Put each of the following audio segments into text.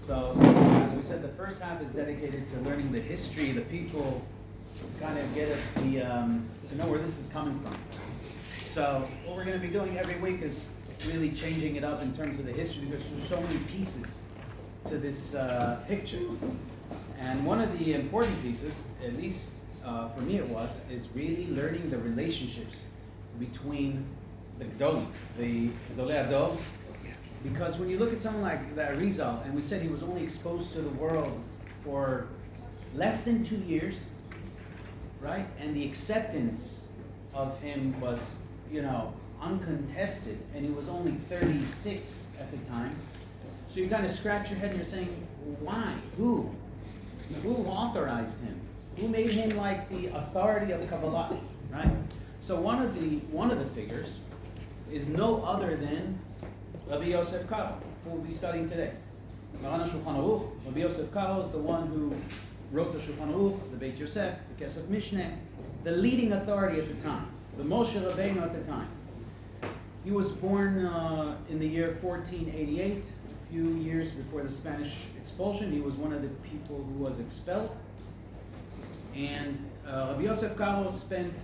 So, as we said, the first half is dedicated to learning the history, the people, kind of get us to know where this is coming from. So, what we're going to be doing every week is really changing it up in terms of the history, because there's so many pieces to this picture. And one of the important pieces, at least for me it was, is really learning the relationships between the Gdolim, the Gdolei Ador. Because when you look at someone like the Ariz, and we said he was only exposed to the world for less than 2 years, right? And the acceptance of him was, uncontested, and he was only 36 at the time. So you kind of scratch your head and you're saying, why? Who? Who authorized him? Who made him like the authority of kabbalah, right? So one of the figures is no other than Rav Yosef Karo, who we'll be studying today. Rav Yosef Karo is the one who wrote the Shulchan Aruch, the Beit Yosef, the Kesef Mishneh, the leading authority at the time, the Moshe Rabbeinu at the time. He was born in the year 1488, a few years before the Spanish expulsion. He was one of the people who was expelled. And Rav Yosef Karo spent,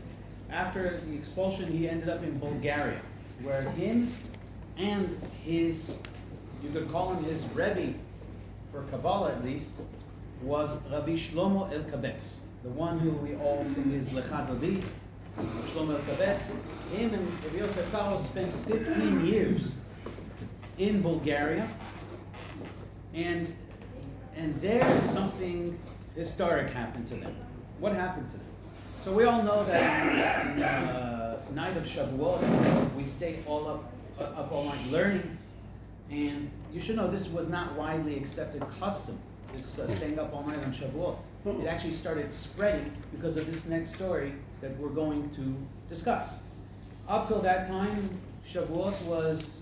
after the expulsion, he ended up in Bulgaria, where him and his, you could call him his Rebbe, for Kabbalah at least, was Rabbi Shlomo El-Kabetz, the one who we all sing his Lecha Dodi, Shlomo El-Kabetz. Him and Rabbi Yosef Karo spent 15 years in Bulgaria, and there something historic happened to them. What happened to them? So we all know that in the night of Shavuot, we stay up all night learning, and you should know this was not widely accepted custom, this staying up all night on Shavuot. It actually started spreading because of this next story that we're going to discuss. Up till that time, Shavuot was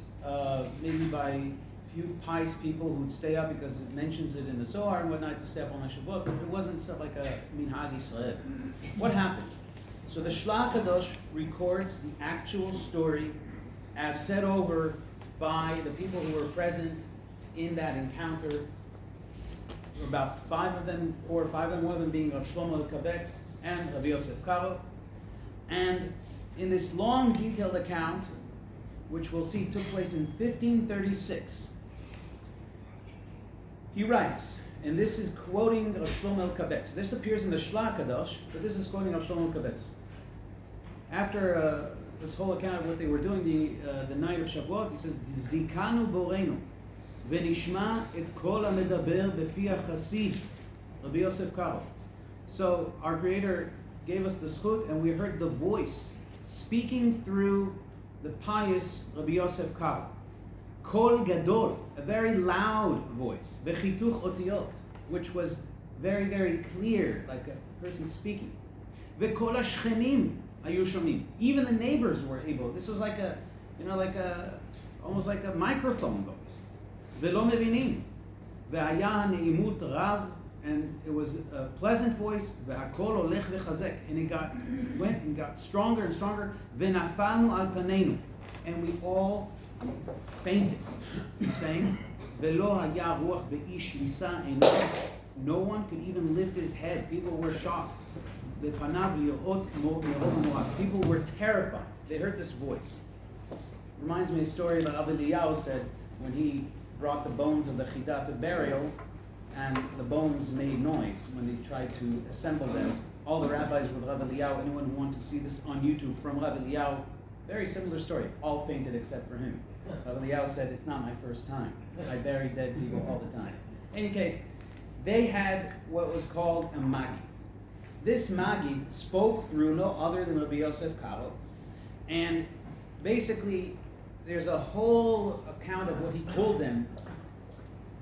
maybe by a few pious people who'd stay up because it mentions it in the Zohar and whatnot to stay up on Shavuot, but it wasn't stuff like a Minhag Yisrael. What happened? So the Shlach Kadosh records the actual story as said over by the people who were present in that encounter. There were about 5 of them, 4 or 5 of them, one of them being Rav Shlomo El-Kabetz and Rav Yosef Karo. And in this long, detailed account, which we'll see took place in 1536, he writes, and this is quoting Rav Shlomo El-Kabetz. This appears in the Shlach Kadosh, but this is quoting Rav Shlomo El-Kabetz. After this whole account of what they were doing the night of Shavuot, he says, Zikanu borenu, v'nishma et kol ha-medaber befi ha-chassid, Rabbi Yosef Karo. So our Creator gave us the zchut, and we heard the voice speaking through the pious Rabbi Yosef Karo. Kol gadol, a very loud voice, v'chituch otiyot, which was very, very clear, like a person speaking. V'kol ha-shchenim ayu shomim. Even the neighbors were able. This was like almost like a microphone voice. V'lo mevinim, v'haya ne'imut rav, and it was a pleasant voice. V'hakol olech v'chazek, and it went and got stronger and stronger. V'nafalnu al paneinu, and we all fainted, saying, "Velo haya ruach be'ish lisa eno." No one could even lift his head. People were shocked. People were terrified. They heard this voice. Reminds me of a story that Rav Eliyahu said when he brought the bones of the Chidah to burial, and the bones made noise when they tried to assemble them. All the rabbis with Rav Eliyahu, anyone who wants to see this on YouTube from Rav Eliyahu, very similar story. All fainted except for him. Rav Eliyahu said, "It's not my first time. I bury dead people all the time." In any case, they had what was called a magi. This magi spoke through no other than Rabbi Yosef Karo, and basically there's a whole account of what he told them,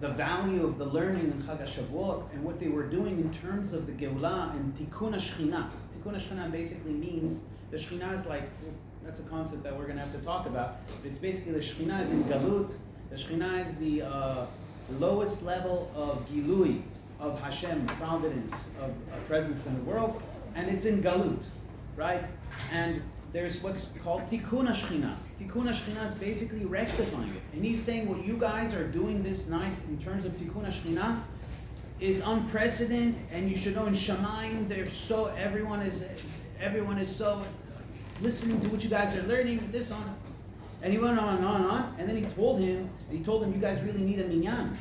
the value of the learning in Chag HaShavuot, and what they were doing in terms of the Geulah and Tikkun HaShechina. Tikkun HaShechina basically means, the Shechina is like, that's a concept that we're going to have to talk about. It's basically the Shechina is in Galut. The Shechina is the lowest level of Gilui, of Hashem, providence, of presence in the world, and it's in Galut, right? And there's what's called Tikkun HaShechina. Tikkun HaShekhinah is basically rectifying it. And he's saying what you guys are doing this night in terms of Tikkun HaShekhinah is unprecedented, and you should know in Shamayim, everyone is so listening to what you guys are learning, this on. And he went on and on and on, and then he told him, you guys really need a minyan.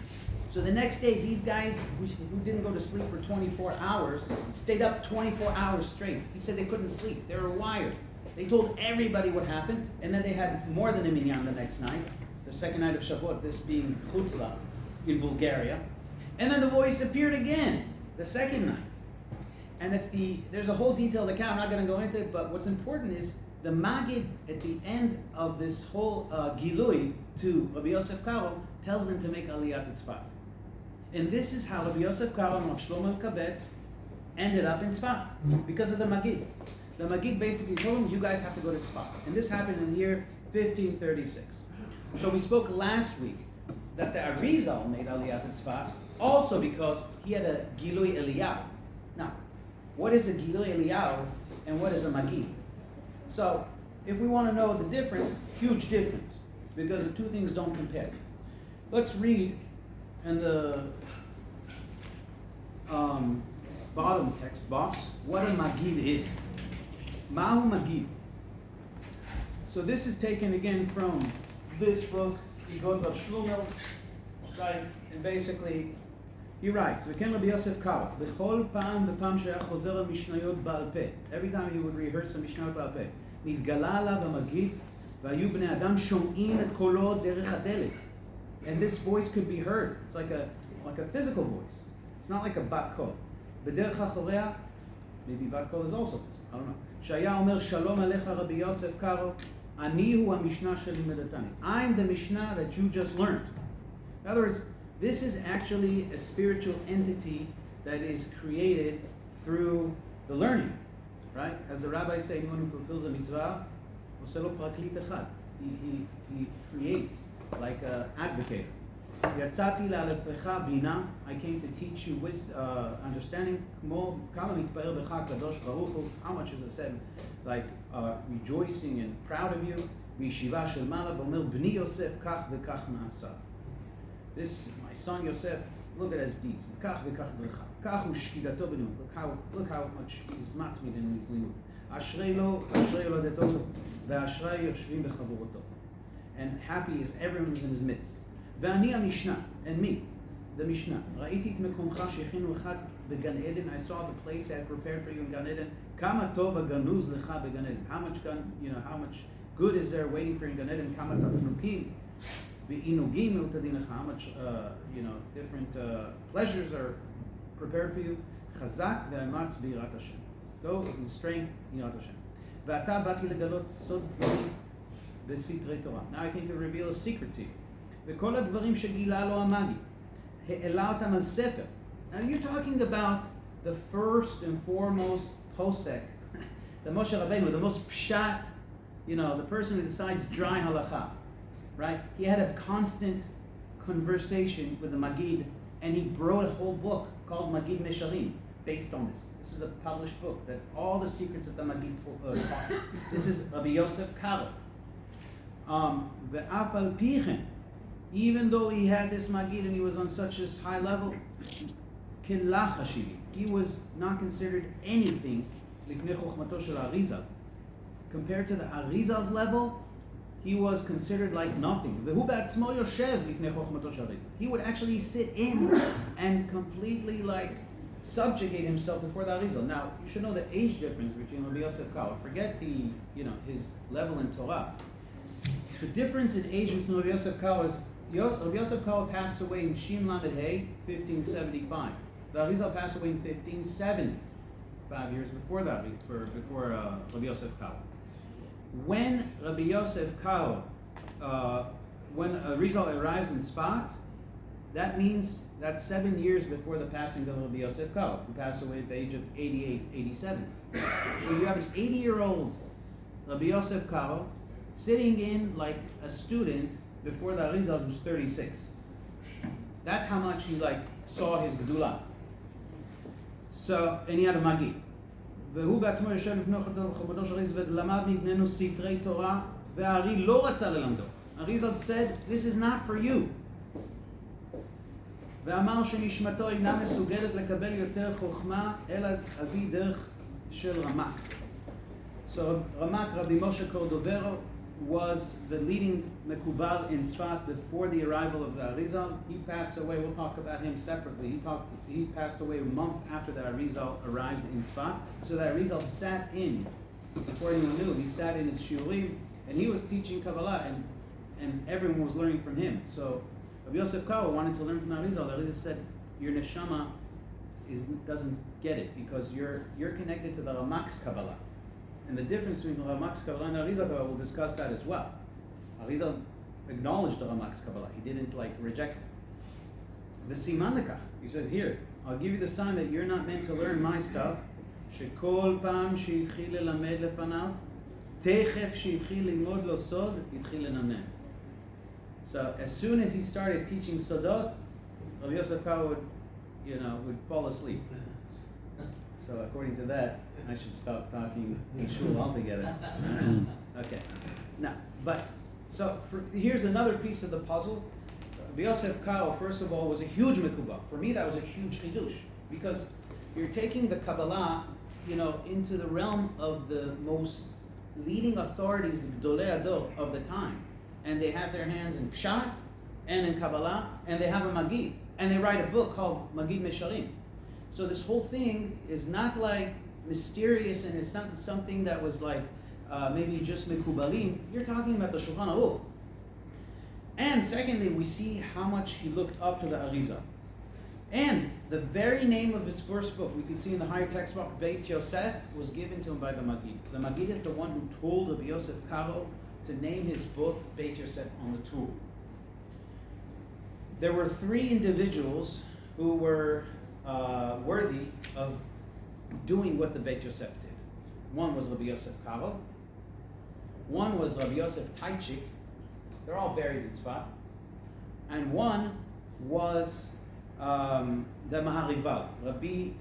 So the next day, these guys who didn't go to sleep for 24 hours, stayed up 24 hours straight. He said they couldn't sleep. They were wired. They told everybody what happened, and then they had more than a minyan the next night, the second night of Shavuot, this being Chutzla in Bulgaria. And then the voice appeared again, the second night. And there's a whole detailed account, I'm not going to go into it, but what's important is the Magid at the end of this whole Gilui to Rav Yosef Karo tells them to make Aliyat Tzfat. And this is how Rav Yosef Karo and Rav Shlomo Kabetz ended up in Tzfat, because of the Magid. The Magid basically told them, you guys have to go to Tzfat. And this happened in the year 1536. So we spoke last week that the Arizal made Aliyat Tzfat, also because he had a Gilui Eliyahu. Now, what is a Gilui Eliyahu and what is a Magid? So, if we want to know the difference, huge difference, because the two things don't compare. Let's read in the bottom text box what a Magid is. Mahu Magid. So this is taken again from this book, Igod Rav Shlomo, right? And basically, he writes, "V'ken Rav Yosef Karo, b'chol pa'am v'pa'am she'ach chozer al mishnayot ba'al peh." Every time he would rehearse the mishnayot ba'al peh, nitgala alav ha'magid, v'hayu bnei adam shom'in et kolo derech hadelet. And this voice could be heard. It's like a physical voice. It's not like a bat kol. B'derech ha'chorea, maybe bat kol is also physical. I don't know. Shaya omer shalom alecha Rabbi Yosef Karo, ani hu ha'mishnah sheli medatani. I'm the mishnah that you just learned. In other words, this is actually a spiritual entity that is created through the learning, right? As the rabbis say, anyone who fulfills a mitzvah, he creates like an advocate. Yatzati la'alefecha bina, I came to teach you understanding. How much is it said, like rejoicing and proud of you. V'yeshiva shel mala v'omer b'ni Yosef kach v'kach na'asa. This, my son Yosef, look at his deeds. Look how much he's matmid in his limud. Ashrei lo ledeto, ve'ashrei yoshvim b'chavoroto. And happy is everyone who's in his midst. Ve'ani ha'mishnah, and me, the Mishnah. Ra'iti et mekomcha shechinu echad began Eden. I saw the place I had prepared for you in Gan Eden. Kama tov ganuz lecha began Eden. How much good is there waiting for you in Gan Eden? Kama tafnukim. How much different pleasures are prepared for you. Chazak ve'amatz birat Hashem. Go in strength, yirat Hashem. Ve'ata bati legalot sod b'sitrei Torah. Now I came to reveal a secret to you. Ve'kol ha'dvarim shegila lo amadi he'ela otam al sefer. Now you're talking about the first and foremost posek, the Moshe Rabbeinu, the most pshat, the person who decides dry halacha. Right? He had a constant conversation with the Magid, and he wrote a whole book called Magid Mesharim, based on this. This is a published book that all the secrets that the Magid taught. This is Rabbi Yosef Karo. Ve'af al pichen, even though he had this Magid and he was on such a high level, kilach hashivi, he was not considered anything lifnei chokhmato shel Arizal. Compared to the Arizal's level, he was considered like nothing. He would actually sit in and completely subjugate himself before the Arizal. Now, you should know the age difference between Rav Yosef Karo. Forget his level in Torah. The difference in age between Rav Yosef Karo is Rav Yosef Karo passed away in Shin Lamed Hey, 1575. The Arizal passed away in 1570, 5 years before that, before Rav Yosef Karo. When Rabbi Yosef Karo, when Arizal arrives in Tzfat, that means that's 7 years before the passing of Rabbi Yosef Karo, who passed away at the age of 88, 87. So you have an 80-year-old Rabbi Yosef Karo sitting in like a student before the Arizal who's 36. That's how much he saw his Gedulah. So, and he had a Magid. והוא בעצמו יושב לפני חובתו של ריז ולמד מבנינו סתרי תורה והארי לא רצה ללמדו. Arizal said, this is not for you. ואמר שנשמתו אינה מסוגלת לקבל יותר חוכמה אלא על פי דרך של רמ"ק. So Ramak, Rabbi Moshe Cordovero, was the leading Mekubal in Tzfat before the arrival of the Arizal. He passed away, we'll talk about him separately. He passed away a month after the Arizal arrived in Tzfat. So the Arizal sat in, before anyone knew, he sat in his shiurim, and he was teaching Kabbalah, and everyone was learning from him. So Rav Yosef Karo wanted to learn from the Arizal. The Arizal said, your neshama doesn't get it, because you're connected to the Ramak's Kabbalah. And the difference between the Ramak's Kabbalah and the Arizal Kabbalah, we'll discuss that as well. Arizal acknowledged the Ramak's Kabbalah. He didn't reject it. The Siman Lekach, he says here, I'll give you the sign that you're not meant to learn my stuff. שכל פעם שהתחיל ללמד לפניו, תכף שהתחיל ללמוד לו סוד, התחיל לנמנם. So as soon as he started teaching Sodot, Rav Yosef Karo would fall asleep. So according to that, I should stop talking in shul altogether. Okay. Now, here's another piece of the puzzle. Rav Yosef Karo, first of all, was a huge mekubah. For me, that was a huge chidush, because you're taking the Kabbalah, into the realm of the most leading authorities, Gdolei Ador of the time, and they have their hands in Pshat and in Kabbalah, and they have a Magid, and they write a book called Magid Mesharim. So this whole thing is not mysterious, and it's not something that was maybe just Mekubalim. You're talking about the Shulchan Aruch. And secondly, we see how much he looked up to the Arizal. And the very name of his first book, we can see in the higher text book, Beit Yosef, was given to him by the Magid. The Magid is the one who told Rav Yosef Karo to name his book Beit Yosef on the tool. There were three individuals who were worthy of doing what the Beit Yosef did. One was Rav Yosef Karo. One was Rav Yosef Taichik. They're all buried in Tzfat. And one was the Maharival. Rabbi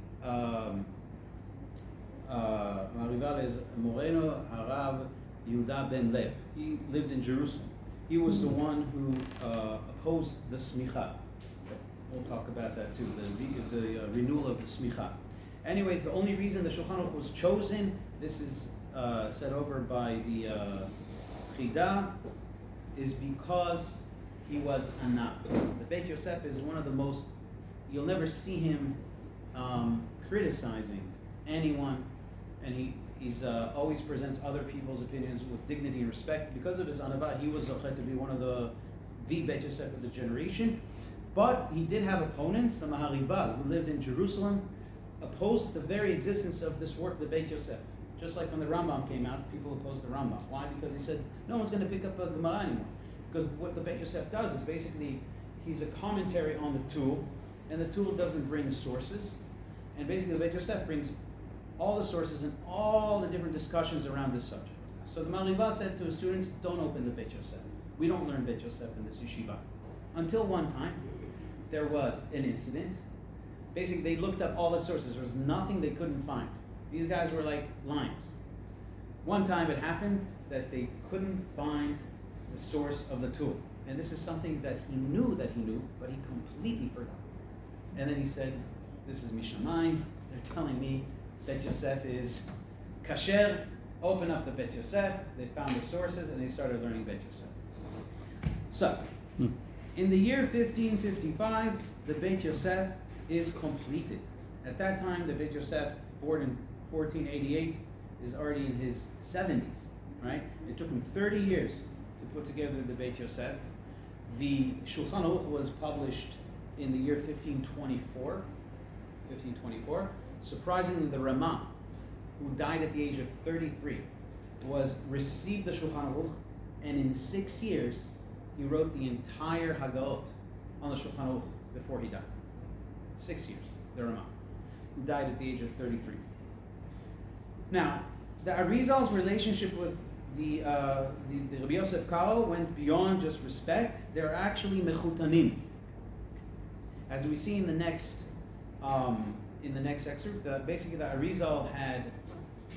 Maharival is Moreno Harav Yehuda ben Lev. He lived in Jerusalem. He was the one who opposed the smicha. We'll talk about that too, the renewal of the smicha. Anyways, the only reason the Shulchan Aruch was chosen, this is said over by the Chida, is because he was Anab. The Beit Yosef is one of the most, you'll never see him criticizing anyone, and he always presents other people's opinions with dignity and respect. Because of his Anabah, he was Zocheh to be one of the Beit Yosef of the generation. But he did have opponents. The Maharival, who lived in Jerusalem, opposed the very existence of this work, the Beit Yosef. Just like when the Rambam came out, people opposed the Rambam. Why? Because he said, no one's going to pick up a Gemara anymore. Because what the Beit Yosef does is basically, he's a commentary on the Tool, and the Tool doesn't bring sources. And basically the Beit Yosef brings all the sources and all the different discussions around this subject. So the Maharival said to his students, don't open the Beit Yosef. We don't learn Beit Yosef in this yeshiva. Until one time, there was an incident. Basically, they looked up all the sources. There was nothing they couldn't find. These guys were like lions. One time it happened that they couldn't find the source of the tool. And this is something that he knew, but he completely forgot. And then he said, this is Mishamayim. They're telling me Beit Yosef is kasher. Open up the Beit Yosef. They found the sources and they started learning Beit Yosef. So, in the year 1555, the Beit Yosef is completed. At that time, the Beit Yosef, born in 1488, is already in his 70s, right? It took him 30 years to put together the Beit Yosef. The Shulchan Aruch was published in the year 1524. Surprisingly, the Ramah, who died at the age of 33, received the Shulchan Aruch, and in 6 years, he wrote the entire Haggaot on the Shulchan Aruch before he died. 6 years, the Ramah, who died at the age of 33. Now, the Arizal's relationship with the Rav Yosef Karo went beyond just respect. They're actually mechutanim. As we see in the next excerpt, basically the Arizal had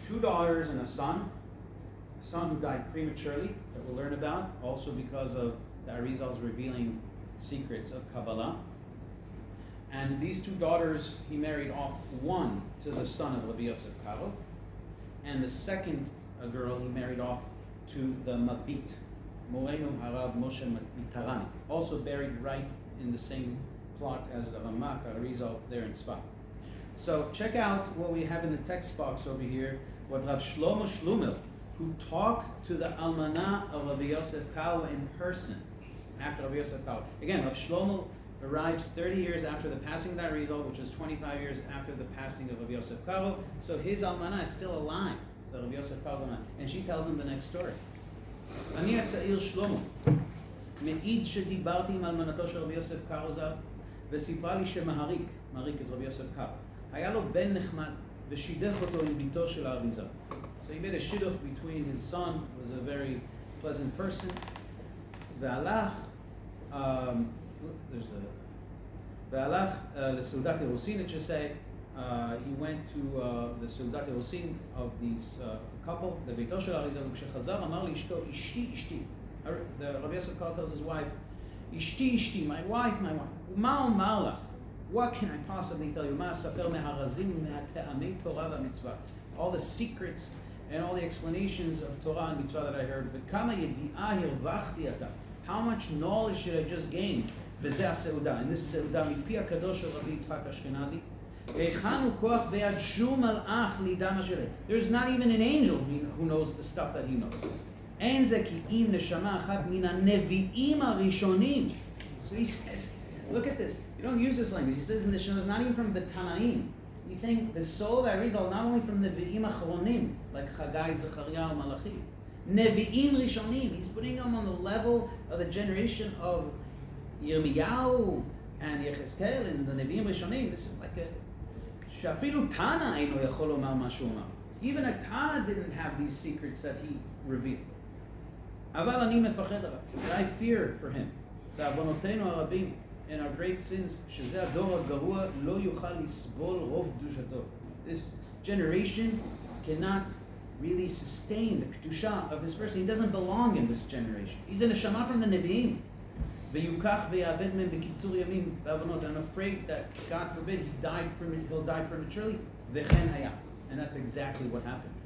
2 daughters and a son, son who died prematurely, that we'll learn about, also because of the Arizal's revealing secrets of Kabbalah. And these two daughters, he married off, one to the son of Rav Yosef Karo, and the second girl he married off to the Mabit, Morenu Harav Moshe Mitarani, also buried right in the same plot as the Ramak Arizal there in Tzfat. So check out what we have in the text box over here, what Rav Shlomo Shlumel, who talked to the Almanah of Rav Yosef Karo in person after Rav Yosef Karo. Again, Rav Shlomo arrives 30 years after the passing of the Arizal, which is 25 years after the passing of Rav Yosef Karo. So his Almanah is still alive, the Rav Yosef Karo's Almanah, and she tells him the next story. אני הצעיר שלמה, מעיד שדיברתי עם אלמנתו של רבי יוסף קארו ז"ל, וסיפרה לי שמהריק, מהריק is רבי יוסף קארו, היה לו בן נחמד, ושידך אותו עם ביתו של האריזה. So he made a shidduch between his son, who was a very pleasant person, והלך, והלך לסעודת אירוסין, it should say, he went to the סעודת אירוסין of these couple, the ביתו של האריזה, וכשחזר אמר לאשתו, אשתי. The Rav Yosef Karo tells his wife, אשתי, my wife. ומה אומר לך? What can I possibly tell you? מה אספר מהרזים, מהטעמי תורה והמצווה? All the secrets and all the explanations of Torah and mitzvah that I heard. וכמה ידיעה הרווחתי עתה? How much knowledge did I just gain? בזה הסעודה, in this סעודה, מפי הקדוש של רבי יצחק אשכנזי. There's not even an angel who knows the stuff that he knows. So he says, look at this. You don't use this language. He says in the Shema, not even from the Tanaim. He's saying the soul that Arizal not only from the Nevi'im Achronim, like Chagai, Zechariah, Malachi. Nevi'im Rishonim. He's putting them on the level of the generation of Yirmiyahu and Yechezkel and the Nevi'im Rishonim. This is like a שאפילו תנא אינו יכול לומר מה שהוא אמר. Even a Tana didn't have these secrets that he revealed. אבל אני מפחד עליו. I fear for him. בעוונותינו הרבים and our great sins, שזה הדור הגרוע לא יוכל לסבול רוב קדושתו. This generation cannot really sustain the kedusha of this person. He doesn't belong in this generation. He's a neshama from the Nevi'im. ויוקח ויאבד מהם בקיצור ימים בעוונות. I'm afraid that, God forbid, he'll die prematurely. וכן היה. And that's exactly what happened.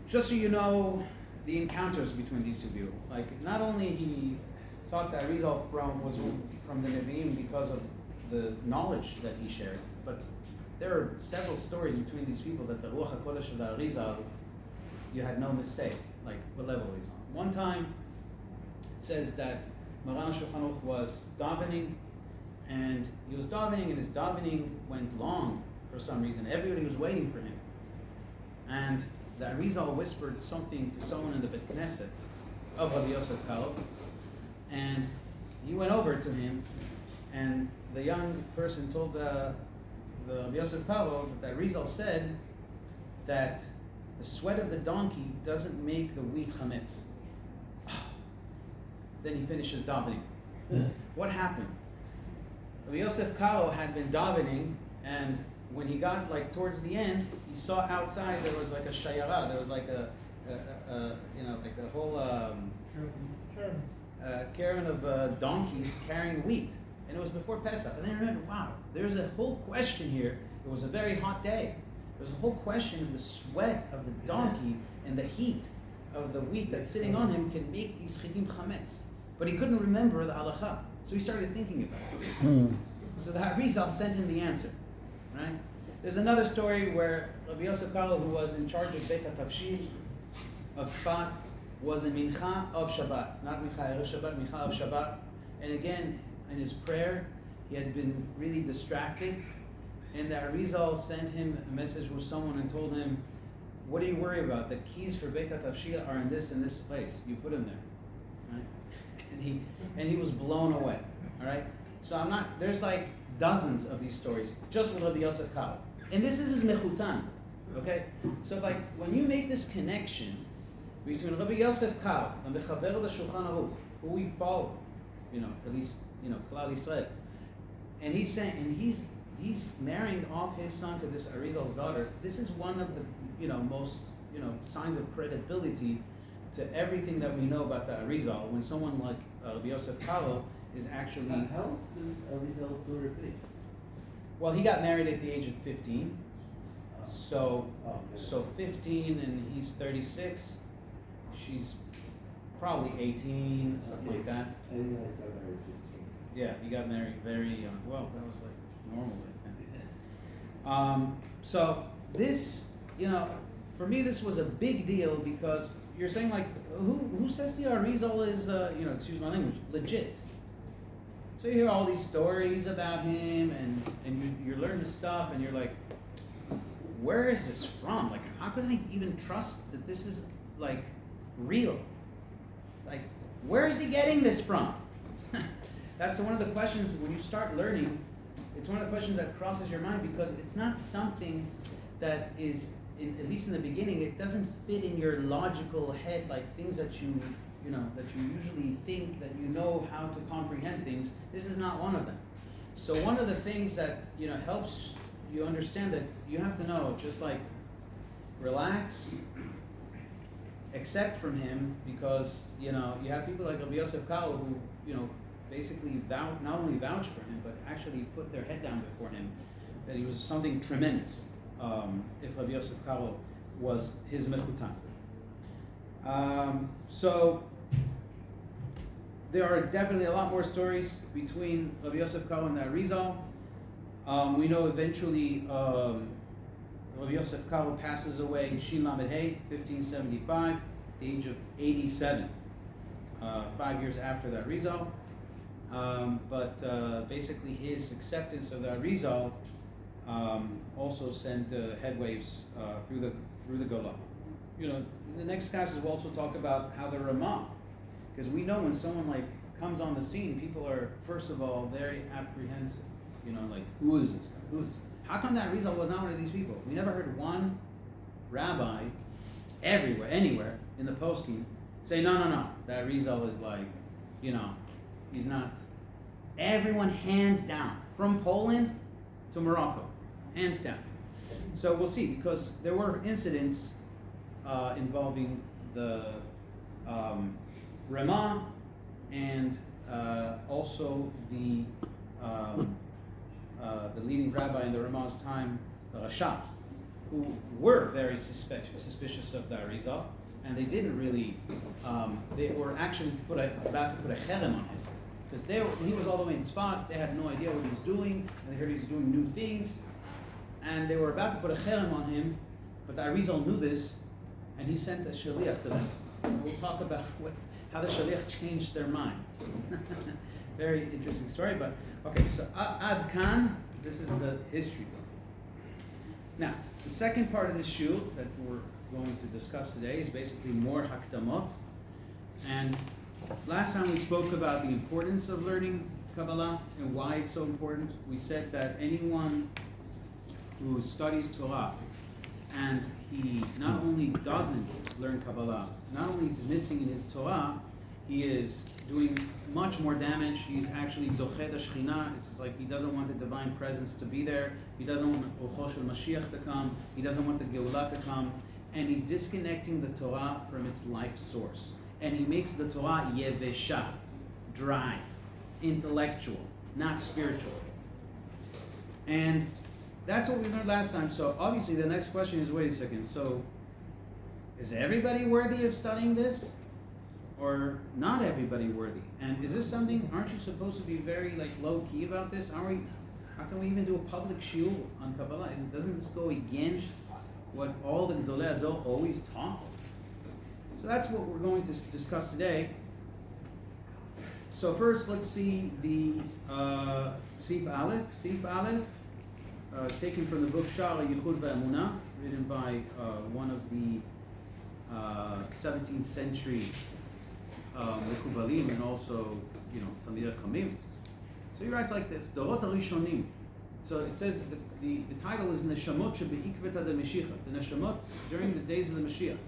Just so you know, the encounters between these two people. Like, not only he thought that Arizal was from the Nevi'im because of the knowledge that he shared, but there are several stories between these people that the Ruach HaKodesh of the Arizal, you had no mistake, like what level he's on. One time, it says that Maran Shulchan Aruch was davening, and he was davening, and his davening went long for some reason. Everybody was waiting for him. And the Arizal whispered something to someone in the Bet Knesset of Rav Yosef Karo, and he went over to him, and the young person told the Rav Yosef Karo that the Arizal said that the sweat of the donkey doesn't make the wheat chametz. Then he finishes davening. What happened? Rav Yosef Karo had been davening, and when he got like towards the end, he saw outside there was like a shayara. There was like a whole caravan of donkeys carrying wheat, and it was before Pesach. And then I remembered, wow, there's a whole question here. It was a very hot day. There's a whole question of the sweat of the donkey and the heat of the wheat that's sitting on him can make these chitim chametz. But he couldn't remember the halacha, so he started thinking about it. So the Arizal sent him the answer. Right? There's another story where Rav Yosef Karo, who was in charge of Beit HaTavshil of Tzfat, was in Mincha of Shabbat, not Mincha Erev Shabbat, Mincha of Shabbat. And again, in his prayer, he had been really distracted. And the Arizal sent him a message with someone and told him, what do you worry about? The keys for Beit HaTavshil are in this place. You put them there. Right? And he was blown away. All right? So there's like dozens of these stories, just with Rabbi Yosef Karo. And this is his mechutan. Okay? So like when you make this connection between Rabbi Yosef Karo and the Chaver of the Shulchan Aruch, who we follow, at least, Klal Yisrael, and he's saying, and he's marrying off his son to this Arizal's daughter. This is one of the most signs of credibility to everything that we know about the Arizal. When someone like Rav Yosef Karo is actually how did Arizal's daughter be? well, he got married at the age of 15. Oh. So 15 and he's 36. She's probably 18, something like that. I didn't realize they got married at 15. Yeah, he got married very young. Well, that was like normal back then. So this, for me, this was a big deal because you're saying like, who says the Arizal is, excuse my language, legit? So you hear all these stories about him, and you learn this stuff, and you're like, where is this from? Like, how can I even trust that this is like real? Like, where is he getting this from? That's one of the questions when you start learning. It's one of the questions that crosses your mind because it's not something that is, at least in the beginning, it doesn't fit in your logical head like things that that you usually think that you know how to comprehend things. This is not one of them. So one of the things that helps you understand that you have to know, just like relax, accept from him, because you have people like Rav Yosef Karo who basically not only vouch for him but actually put their head down before him that he was something tremendous. If Rav Yosef Karo was his mechutan. So there are definitely a lot more stories between Rav Yosef Karo and the Arizal. We know eventually Rav Yosef Karo passes away in Shin Lamed Hey, 1575, at the age of 87, 5 years after the Arizal. But basically his acceptance of the Arizal also sent headwaves through the Gola. In the next classes we'll also talk about how the Ramah, because we know when someone like comes on the scene, people are first of all very apprehensive. Like, who is this guy? Who is this? How come that Arizal was not one of these people? We never heard one rabbi anywhere in the poskim say, no, that Arizal is like, he's not. Everyone hands down, from Poland to Morocco, hands down. So we'll see, because there were incidents involving the Ramah and also the leading rabbi in the Ramah's time, the Rasha, who were very suspicious of the Arizal, and they didn't really. They were actually about to put a cherem on him, because he was all the way in Tzfat. They had no idea what he was doing, and they heard he was doing new things, and they were about to put a cherem on him, but the Arizal knew this, and he sent a shaliach to them. And we'll talk about how the shaliach changed their mind. Very interesting story, but okay, so Ad Kan, this is the history. Now, the second part of this shul that we're going to discuss today is basically more hakdamot. And last time we spoke about the importance of learning Kabbalah and why it's so important. We said that anyone who studies Torah and he not only doesn't learn Kabbalah, not only is he missing in his Torah, he is doing much more damage. He's actually dochet Shechina. It's like he doesn't want the divine presence to be there. He doesn't want Rucho Shel Mashiach to come. He doesn't want the Geulah to come. And he's disconnecting the Torah from its life source. And he makes the Torah yevesha, dry, intellectual, not spiritual. And that's what we learned last time. So obviously the next question is, wait a second, so is everybody worthy of studying this? Or not everybody worthy? And is this something, aren't you supposed to be very low key about this? How can we even do a public shiur on Kabbalah? Doesn't this go against what all the Gedolei Hador always taught? So that's what we're going to discuss today. So first, let's see the Sif Aleph. Sif Aleph is taken from the book Sha'ar Yichud Ve'emunah, written by one of the 17th century Mekubalim and also, Talmidei Chachamim. So he writes like this: Dorot Harishonim. So it says the title is Neshamot Shebe'ikvet HaDeMashiach. The Neshamot during the days of the Mashiach.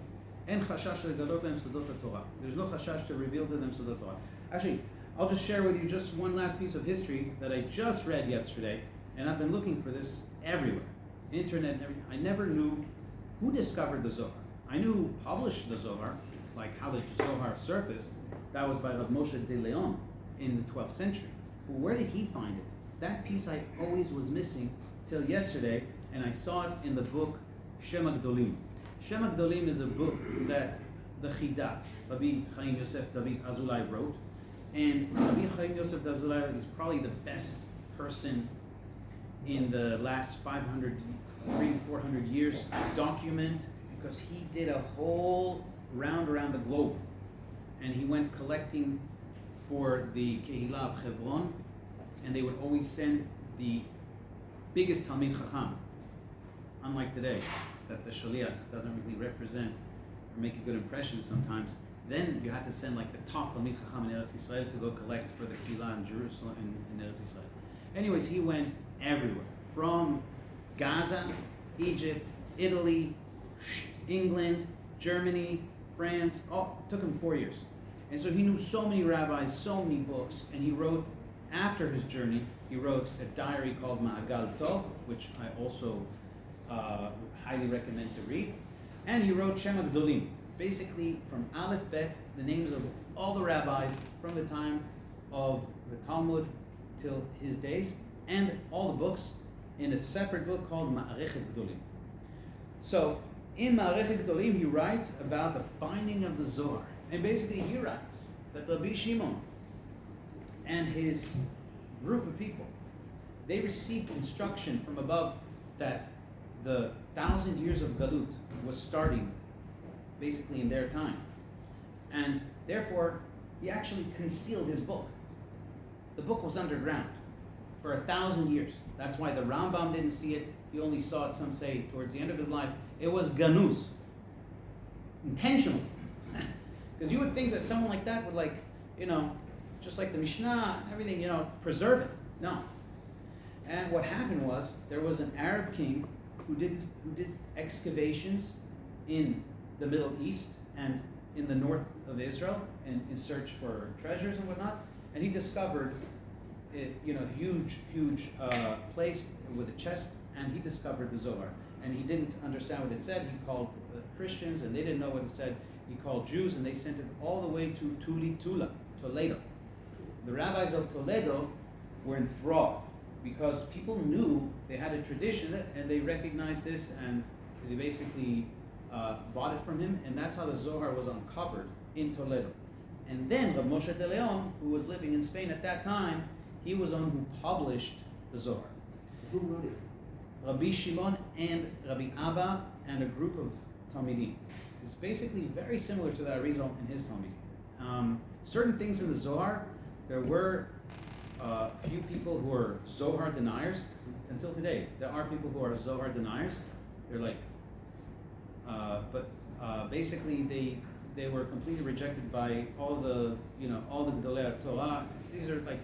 En chashash legalot lehem sodot HaTorah. There's no chashash to reveal to them sodot Torah. Actually, I'll just share with you just one last piece of history that I just read yesterday, And I've been looking for this everywhere, internet and everything. I never knew who discovered the Zohar. I knew who published the Zohar, like how the Zohar surfaced. That was by Rav Moshe de Leon in the 12th century. But where did he find it? That piece I always was missing till yesterday, and I saw it in the book Shem HaGdolim. Shem HaGdolim is a book that the Chida, Rabbi Chaim Yosef David Azulai wrote, and Rabbi Chaim Yosef Azulai is probably the best person in the last 500, 400 years to document, because he did a whole round around the globe, and he went collecting for the Kehillah of Hebron, and they would always send the biggest Talmid Chacham, unlike today, that the Shaliach doesn't really represent or make a good impression sometimes. Then you had to send like the top Talmid Chacham in Eretz Yisrael to go collect for the Kehillah in Jerusalem, in Eretz Yisrael. Anyways, he went everywhere, from Gaza, Egypt, Italy, England, Germany, France. Oh, it took him 4 years. And so he knew so many rabbis, so many books, and he wrote, after his journey, he wrote a diary called Ma'agal Tov, which I also highly recommend to read. And he wrote Shem HaGdolim, basically from Aleph Bet, the names of all the rabbis from the time of the Talmud till his days, and all the books in a separate book called Ma'arechet Gdolim. So in Ma'arechet Gdolim, he writes about the finding of the Zohar. And basically he writes that Rabbi Shimon and his group of people, they received instruction from above that the 1,000 years of Galut was starting basically in their time. And therefore, he actually concealed his book. The book was underground for 1,000 years. That's why the Rambam didn't see it. He only saw it, some say, towards the end of his life. It was ganuz, intentionally. Because you would think that someone like that would, just like the Mishnah and everything, preserve it. No. And what happened was, there was an Arab king who did excavations in the Middle East and in the north of Israel in search for treasures and whatnot. And he discovered huge place with a chest, and he discovered the Zohar. And he didn't understand what it said. He called Christians, and they didn't know what it said. He called Jews, and they sent it all the way to Toledo. The rabbis of Toledo were enthralled because people knew they had a tradition, and they recognized this, and they basically bought it from him, and that's how the Zohar was uncovered in Toledo. And then Rav Moshe de Leon, who was living in Spain at that time, he was on who published the Zohar. Who wrote it? Rabbi Shimon and Rabbi Abba and a group of Talmidim. It's basically very similar to the Ariz in his Talmidim. Certain things in the Zohar, there were a few people who are Zohar deniers. Until today, there are people who are Zohar deniers. They're like, basically they were completely rejected by all the Gedolei Torah. These are like,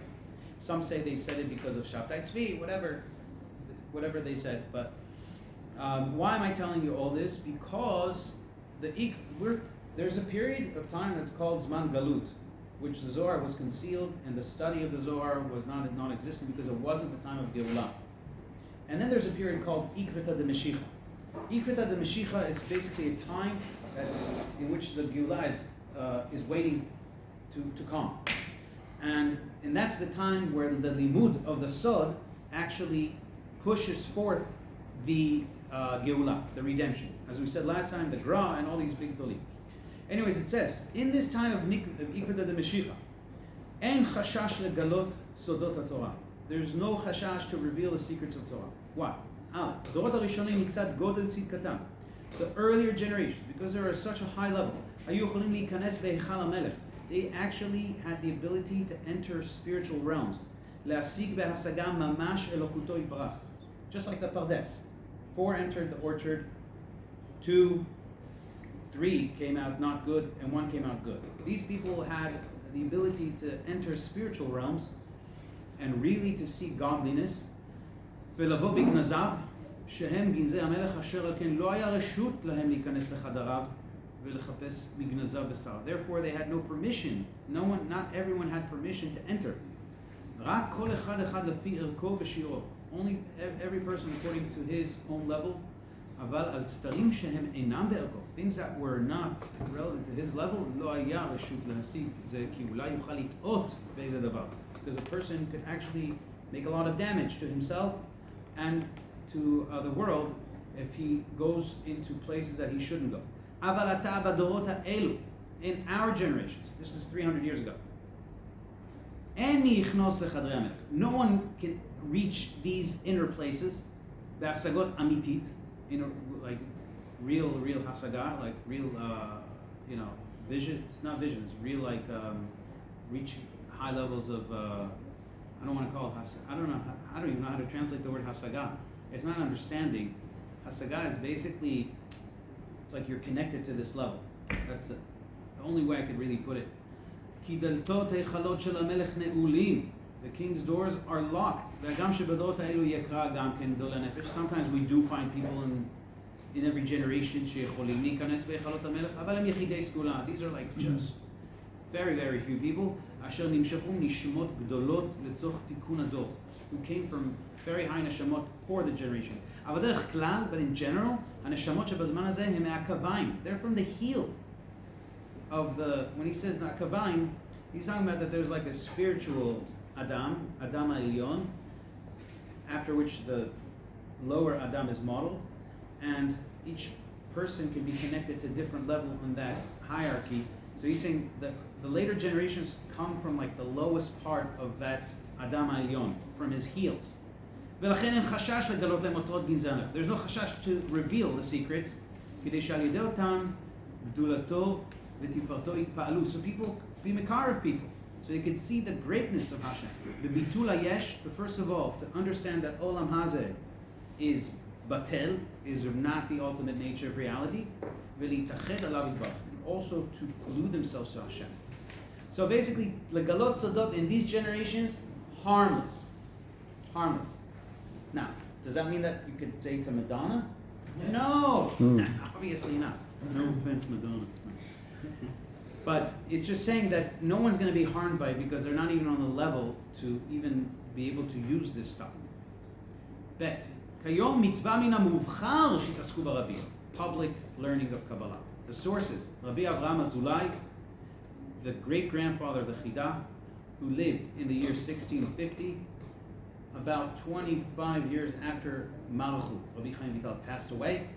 some say they said it because of Shabtai Tzvi, whatever they said. But why am I telling you all this? Because there's a period of time that's called Zman Galut, which the Zohar was concealed, and the study of the Zohar was non-existent because it wasn't the time of Geulah. And then there's a period called Ikrita de Meshicha. Ikrita de Meshicha is basically a time in which the Geulah is waiting to come. And that's the time where the limud of the Sod actually pushes forth the Geulah, the redemption. As we said last time, the Gra and all these big dolim. Anyways, it says, in this time of Ikrita de Meshicha, en chashash legalot sodot HaTorah. There's no chashash to reveal the secrets of Torah. Why? Dorot HaRishonim mitzad godel tzidkatam. The earlier generations, because they were at such a high level, hayu cholim leikanes behichal HaMelech. They actually had the ability to enter spiritual realms. Le'asig behasaga mamash elokuto yitbarach. Just like the Pardes. 4 entered the orchard, 2, 3 came out not good, and 1 came out good. These people had the ability to enter spiritual realms and really to see godliness. ולבוא בגנזיו, שהם גנזי המלך אשר על כן לא היה רשות להם להיכנס לחדריו ולחפש מגנזיו בסתר. Therefore they had no permission. Not everyone had permission to enter. רק כל אחד לפי ערכו ושיעורו. Only every person according to his own level. אבל על סתרים שהם אינם בערכו, things that were not relevant to his level, לא היה רשות להשיג זה כי אולי יוכל לטעות באיזה דבר. Because a person could actually make a lot of damage to himself and to the world if he goes into places that he shouldn't go. אבל עתה בדורות האלו, in our generations, this is 300 years ago, אין מי יכנוס לחדרי המלך. No one can reach these inner places, בהשגות אמיתית, like real hasaga, like real, visions, not visions, real like reaching high levels of, I don't want to call it I don't even know how to translate the word hasaga. It's not understanding. Hasaga is basically, it's like you're connected to this level. That's the only way I could really put it. כי דלתות היכלות של המלך נעולים. The king's doors are locked. וגם שבדורות האלו יקרא גם כן גדולי נפש. Sometimes we do find people in every generation שיכולים להיכנס בהיכלות המלך, אבל הם יחידי סגולה. These are like just very few people. אשר נמשכו נשמות גדולות לצורך תיקון הדור. Who came from very high נשמות for the generation. אבל דרך כלל, but in general, הנשמות שבזמן הזה הם מהקביים. They're from the heel of the, when he says הקביים, he's talking about that there's like a spiritual Adam Elyon, after which the lower Adam is modeled, and each person can be connected to different level on that hierarchy. So he's saying that the later generations come from like the lowest part of that Adam Elyon, from his heels. ולכן אין חשש לגלות להם אוצרות גנזי. There's no חשש to reveal the secrets, כדי שעל ידי אותם גדולתו ותפארתו יתפעלו. So people be makar of people, so they could see the greatness of Hashem. The bitul hayesh, the first of all, to understand that olam hazeh is batel, is not the ultimate nature of reality. V'litached alav yitbarach, and also to glue themselves to Hashem. So basically, legalot sodot in these generations, harmless. Now, does that mean that you could say to Madonna? No, obviously not. No offense, Madonna. But it's just saying that no one's going to be harmed by it because they're not even on the level to even be able to use this stuff. Bet. Kayom mitzvah min hamuvchar shitasku barabim. Public learning of Kabbalah. The sources. Rabbi Avraham Azulai, the great-grandfather of the Chidah, who lived in the year 1650, about 25 years after Malchu, Rabbi Chaim Vital passed away,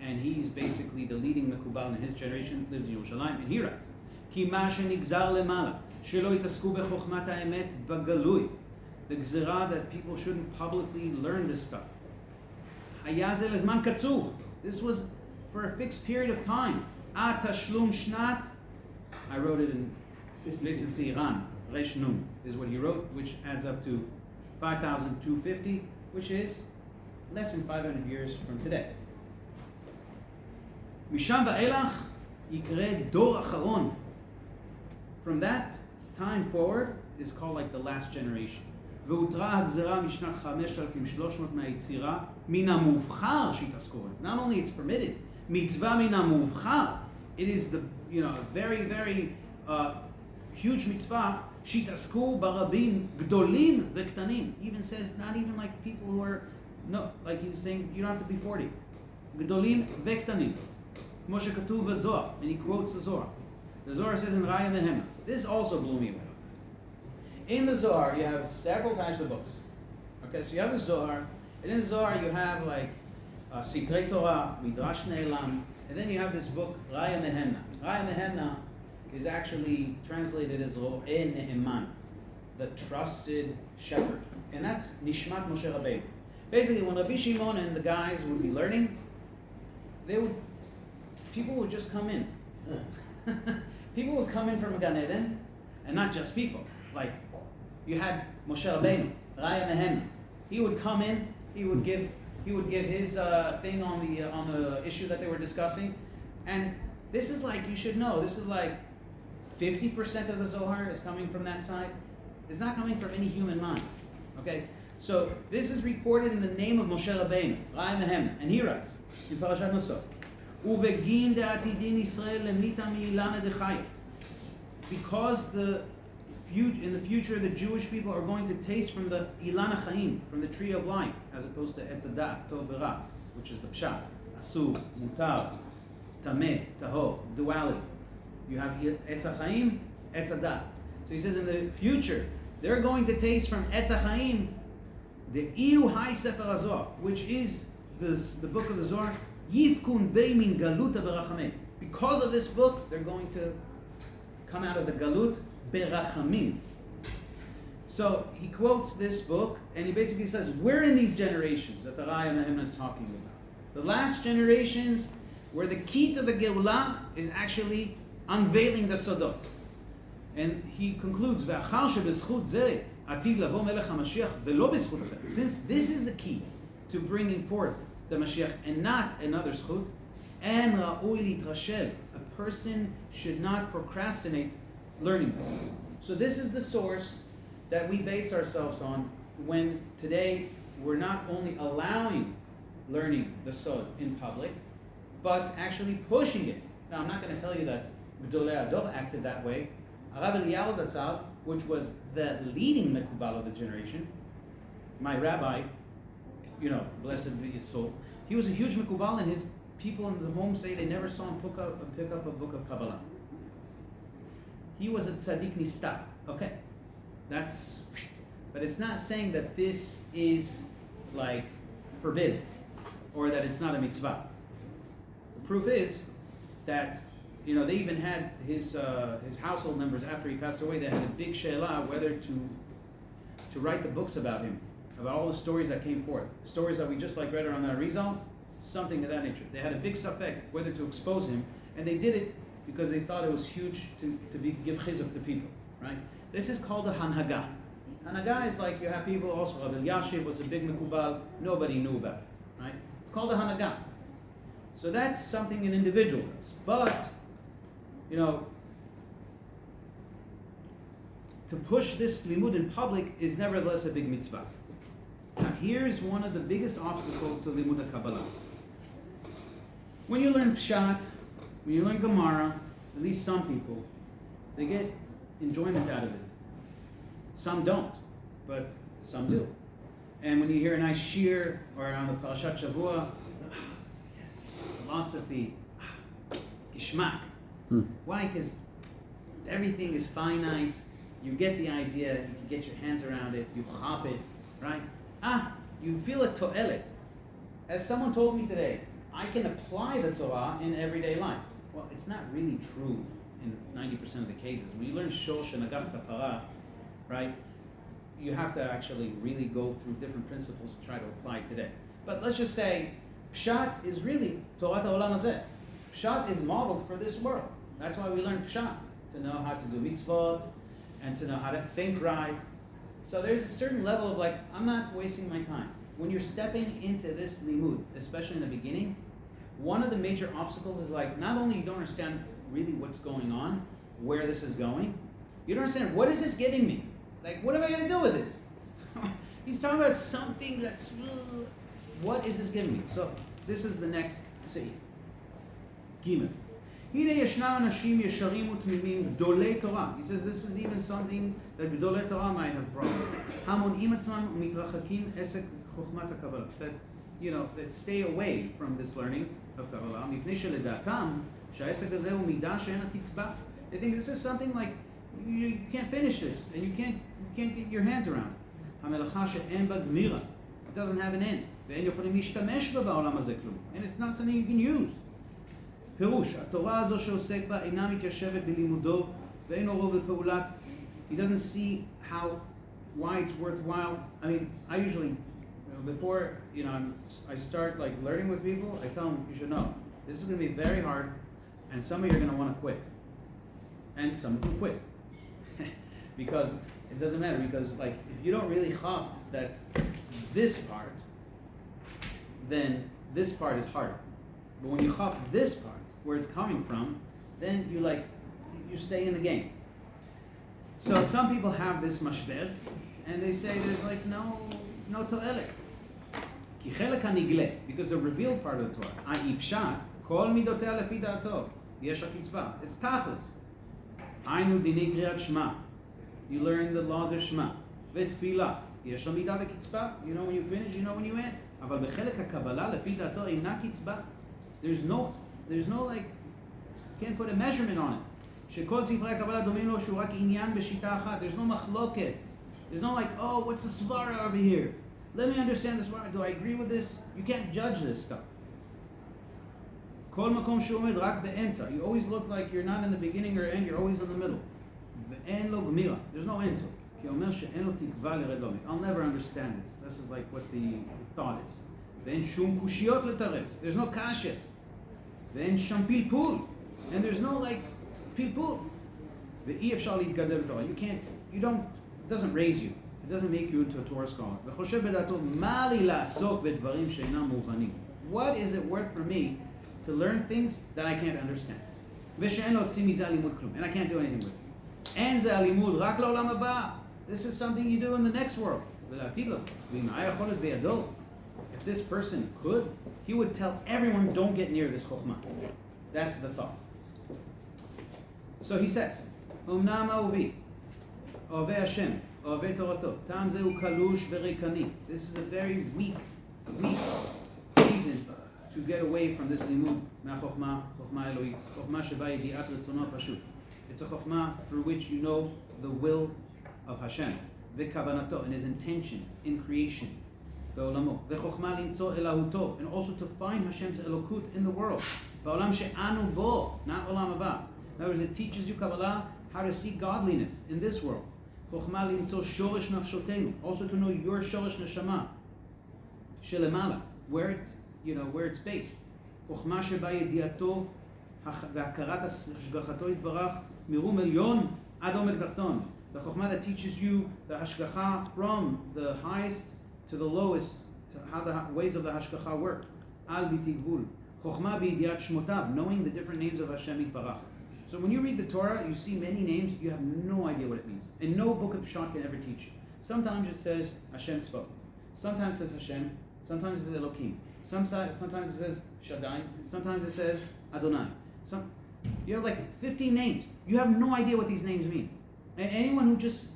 and he's basically the leading Mekubal in his generation, lived in Yerushalayim, and he writes, כי מה שנגזר למעלה, שלא יתעסקו בחוכמת האמת בגלוי, the gzera that people shouldn't publicly learn this stuff. היה זה לזמן קצוב. This was for a fixed period of time. עד תשלום שנת, I wrote it in basically Iran, Resh Nun is what he wrote, which adds up to 5,250, which is less than 500 years from today. משם ואילך יקרא דור אחרון. From that time forward is called like the last generation. והותרה הגזרה משנת 5,300 מהיצירה מן המובחר שהתעסקו. Not only it's permitted, מצווה מן המובחר. It is the very huge mitzvah. שהתעסקו ברבים גדולים וקטנים. Even says not even like people who are like he's saying you don't have to be 40. גדולים וקטנים. כמו שכתוב בזוהר, and he quotes the Zohar. The Zohar says in Raya Nehemah. This also blew me away. In the Zohar, you have several types of books. Okay, so you have the Zohar, and in the Zohar you have like Sitrei Torah, Midrash Ne'elam, and then you have this book, Raya Nehemah. Raya Nehemah is actually translated as Ro'eh Ne'eman, the trusted shepherd. And that's Nishmat Moshe Rabbeinu. Basically, when Rabbi Shimon and the guys would be learning, people would just come in. People would come in from Gan Eden, and not just people. Like, you had Moshe Rabbeinu, Raya Nehemah. He would come in, he would give his thing on the issue that they were discussing. And this is like, you should know, this is like 50% of the Zohar is coming from that side. It's not coming from any human mind. Okay? So this is recorded in the name of Moshe Rabbeinu, Raya Nehemah, and he writes in Parashat Masot, because the in the future, the Jewish people are going to taste from the Ilan HaChaim, from the tree of life, as opposed to Etz Hadat, Tov V'Ra, which is the Pshat, Asur, Mutar, Tameh, Tahor, duality. You have Etz HaChaim, Etz Hadat. So he says in the future, they're going to taste from Etz HaChaim, the Iu Hai Sefer HaZohar, which is the book of the Zohar, Yifkun Bei Min Galuta Berachamim. Because of this book, they're going to come out of the Galut Berachamim. So he quotes this book, and he basically says, we're in these generations that the Raya Mehemna is talking about. The last generations where the key to the Geulah is actually unveiling the Sodot. And he concludes, "Ve'achar shebezchut zeh atid lavo melech HaMashiach ve'lo bezchut acher." Since this is the key to bringing forth the Mashiach and not another zchut, and ra'ui litrashel, a person should not procrastinate learning this. So this is the source that we base ourselves on when today we're not only allowing learning the Sod in public, but actually pushing it. Now I'm not going to tell you that Gdolei Ador acted that way. Rav Eliyahu Zatzal, which was the leading Mekubal of the generation, my rabbi, blessed be his soul, he was a huge Mekubal, and his people in the home say they never saw him pick up a book of Kabbalah. He was a tzaddik nista. Okay, but it's not saying that this is like forbidden or that it's not a mitzvah. The proof is that they even had his household members after he passed away. They had a big she'elah whether to write the books about him, about all the stories that came forth, stories that we just read on the Ariz, something of that nature. They had a big safek whether to expose him, and they did it because they thought it was huge to give chizuk to people. Right? This is called a hanhaga. Hanhaga is like you have people also. Rav Elyashiv was a big mekubal. Nobody knew about it. Right? It's called a hanhaga. So that's something an individual does, but to push this limud in public is nevertheless a big mitzvah. Now here's one of the biggest obstacles to limud Kabbalah. When you learn Pshat, when you learn Gemara, at least some people, they get enjoyment out of it. Some don't, but some do. And when you hear a nice shir or on the Parashat Shavua, philosophy, gishmak. Why? Because everything is finite. You get the idea. You can get your hands around it. You chop it, right? You feel a to'elet. As someone told me today, I can apply the Torah in everyday life. Well, it's not really true in 90% of the cases. When you learn Shosh and Agaf Tapara, right, you have to actually really go through different principles to try to apply it today. But let's just say, Pshat is really Torah Ha'olam Hazeh. Pshat is modeled for this world. That's why we learn Pshat, to know how to do mitzvot and to know how to think right. So there's a certain level of I'm not wasting my time. When you're stepping into this limud, especially in the beginning, one of the major obstacles is not only you don't understand really what's going on, where this is going, you don't understand what is this getting me? What am I going to do with this? He's talking about something that's, what is this giving me? So this is the next seif. Gimel. He says this is even something that Gdolei Torah might have brought. That stay away from this learning of Kabbalah. They think this is something you can't finish this and you can't get your hands around. It doesn't have an end. And it's not something you can use. פירוש, התורה הזו שעוסק בה אינה מתיישבת בלימודו ואינו רוב בפעולה. He doesn't see why it's worthwhile. I mean, I usually, before I start learning with people, I tell them, you should know, this is going to be very hard, and some of you are going to want to quit, and some will quit, because it doesn't matter. Because if you don't really chop that this part, then this part is harder. But when you chop this part, where it's coming from, then you stay in the game. So some people have this mashber, and they say there's no to'elet. Ki chelek hanigle, because the revealed part of the Torah, ai pshat, kol midotea lefi da'ato, yesh hakitzba. It's tachlis. Hainu dinei kriyat shema. You learn the laws of Shema. ותפילה. יש לה מידה וקצבה. You know when you finish, you know when you end. אבל בחלק הקבלה, לפי דעתו, אינה קצבה. There's no like, can't put a measurement on it. שכל ספרי הקבלה דומים לו שהוא רק עניין בשיטה אחת. There's no מחלוקת. There's no like, oh, what's the svara over here? Let me understand this svara. Do I agree with this? You can't judge this stuff. כל מקום שעומד רק באמצע. You always look like you're not in the beginning or end, you're always in the middle. ואין לו גמירה. There's no end to it. כי אומר שאין לו תקווה לרד לעומק. I'll never understand this. This is like what the thought is. ואין שום קושיות לתרץ. There's no kashas. ואין שם פלפול. And there's no like פלפול. ואי אפשר להתגדל בתורה. It doesn't raise you. It doesn't make you into a Torah scholar. וחושב בדעתו, מה לי לעסוק בדברים שאינם מובנים? What is it worth for me to learn things that I can't understand? ושאין להוציא מזה הלימוד כלום. And I can't do anything with it. אין זה הלימוד רק לעולם הבא. This is something you do in the next world. ולעתיד לו. ואם היה יכולת בידו, if this person could, he would tell everyone, don't get near this chokhmah. That's the thought. So he says, אמנם אהובי, אוהבי השם, אוהבי תורתו, טעם זה הוא קלוש וריקני. This is a very weak reason to get away from this limud מהחוכמה, חוכמה אלוהית, חוכמה שבה ידיעת רצונו פשוט. It's a chokhmah through which you know the will of Hashem, וכוונתו, and his intention in creation, בעולמו, וחוכמה למצוא אלוהותו, and also to find Hashem's elokut in the world, בעולם שאנו בו, not עולם הבא. In other words, it teaches you Kabbalah how to see godliness in this world. חוכמה למצוא שורש נפשותנו, also to know your שורש נשמה, שלמעלה, where it's based. חוכמה שבה ידיעתו והכרת השגחתו יתברך מרום עליון עד עומק תחתון. The chokhmah that teaches you the hashgacha from the highest to the lowest, to how the ways of the hashgacha work. Al biti gvul. Chokhmah b'yediat shmotav, knowing the different names of Hashem yitbarach. So when you read the Torah, you see many names, you have no idea what it means. And no book of Pshat can ever teach you. Sometimes it says Hashem spoke. Sometimes it says Hashem. Sometimes it says Elohim. Sometimes it says Shaddai. Sometimes it says Adonai. You have like 15 names. You have no idea what these names mean. And anyone who just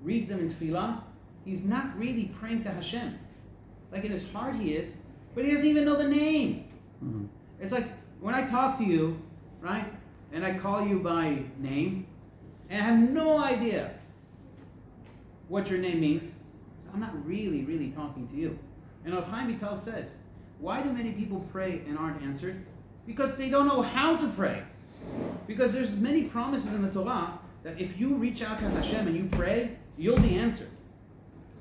reads them in tefillah, he's not really praying to Hashem. Like in his heart he is, but he doesn't even know the name. Mm-hmm. It's like when I talk to you, right, and I call you by name, and I have no idea what your name means, so I'm not really talking to you. And Rav Chaim Vital says, why do many people pray and aren't answered? Because they don't know how to pray. Because there's many promises in the Torah that if you reach out to Hashem and you pray, you'll be answered.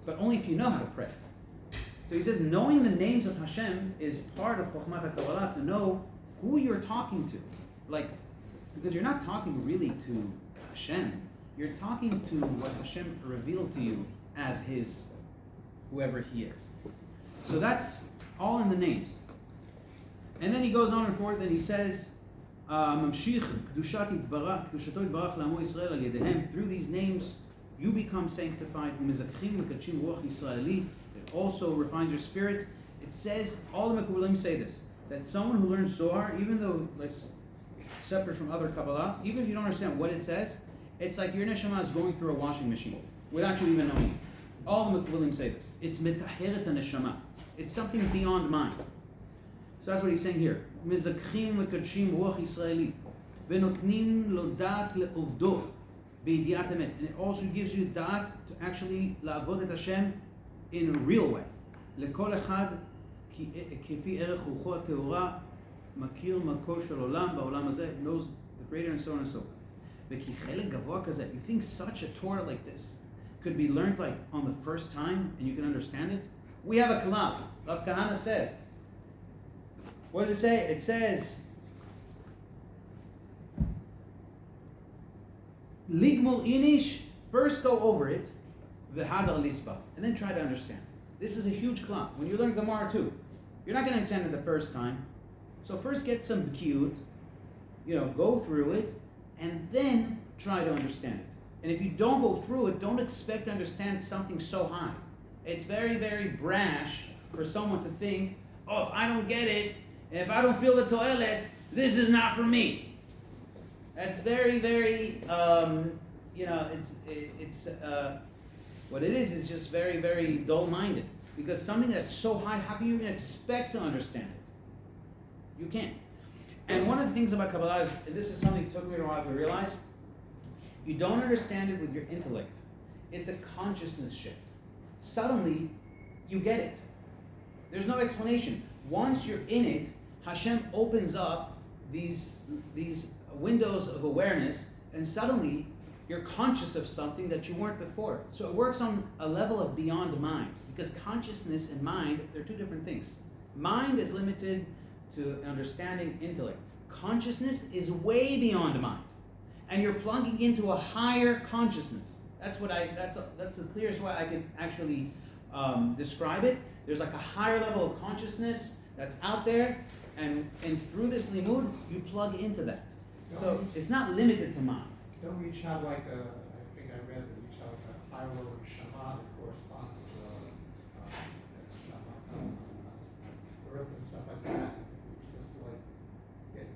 But only if you know how to pray. So he says, knowing the names of Hashem is part of Chokhmat HaKabbalah, to know who you're talking to. Like, because you're not talking really to Hashem. You're talking to what Hashem revealed to you as his, whoever he is. So that's all in the names. And then he goes on and forth and he says, ממשיך קדושתו יתברך לעמו ישראל על ידיהם. Through these names you become sanctified. ומזכחים מקדשים רוח ישראלי. It also refines your spirit. It says, all the Mekubalim say this, that someone who learns Zohar, even though it's separate from other Kabbalah, even if you don't understand what it says, it's like your neshama is going through a washing machine without you even knowing. All the Mekubalim say this. It's metaheret neshama. It's something beyond mind. So that's what he's saying here. מזכחים מקדשים רוח ישראלי ונותנים לו דעת לעובדו בידיעת אמת. And it also gives you דעת to actually לעבוד את השם in a real way. לכל אחד כפי ערך רוחו הטהורה מכיר מקור של עולם בעולם הזה, knows the greater and so on and so forth. וכי חלק גבוה כזה, you think such a Torah like this could be learned like on the first time and you can understand it? We have a kalam. Rav Kahana says, what does it say? It says, Ligmul inish, first go over it, v'hadar lisba, and then try to understand. This is a huge klap. When you learn Gemara too, you're not going to understand it the first time. So first get some cute, go through it, and then try to understand it. And if you don't go through it, don't expect to understand something so high. It's very, very brash for someone to think, oh, if I don't get it, and if I don't feel the toilet, this is not for me. That's very, very what it is just very, very dull-minded. Because something that's so high, how can you even expect to understand it? You can't. And one of the things about Kabbalah is, and this is something that took me a while to realize, you don't understand it with your intellect. It's a consciousness shift. Suddenly, you get it. There's no explanation. Once you're in it, Hashem opens up these windows of awareness, and suddenly you're conscious of something that you weren't before. So it works on a level of beyond mind, because consciousness and mind, they're two different things. Mind is limited to understanding intellect. Consciousness is way beyond mind, and you're plugging into a higher consciousness. That's the clearest way I can actually describe it. There's like a higher level of consciousness that's out there, and through this limud, you plug into that. So it's not limited to mind. Don't we each have like I think I read that we each have like a higher level of Shema that corresponds to Shema, earth and stuff like that. We're supposed to like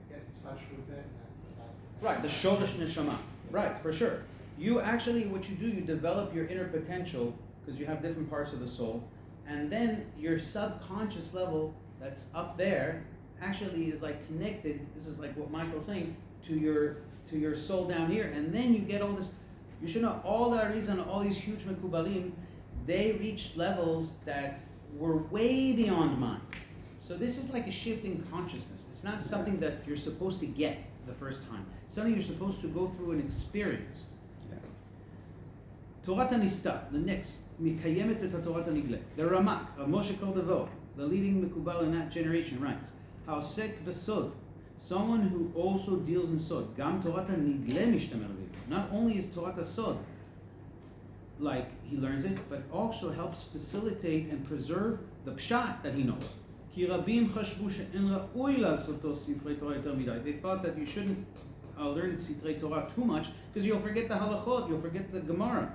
get in touch with it, and that's Right, the Sholesh Neshama. Right, for sure. You actually, what you do, you develop your inner potential, because you have different parts of the soul, and then your subconscious level that's up there actually is like connected. This is like what Michael's saying, to your soul down here, and then you get all this. You should know all the Ariz and all these huge Mekubalim, they reached levels that were way beyond mind. So this is like a shift in consciousness. It's not something that you're supposed to get the first time. It's something you're supposed to go through an experience. Torat HaNista, the next, Mikayemet et Torat HaNiglet. The Ramak, of Moshe Cordovaux, the leading Mekubal in that generation, writes, Haosek besod, someone who also deals in sod. Gam Torat HaNigle mishtamer b'o. Not only is Torat HaSod, like he learns it, but also helps facilitate and preserve the pshat that he knows. Ki rabim chashvu she'en ra'ui la'asoto sifrei Torah yoter midai. They thought that you shouldn't learn Sifrei Torah too much, because you'll forget the halachot, you'll forget the Gemara.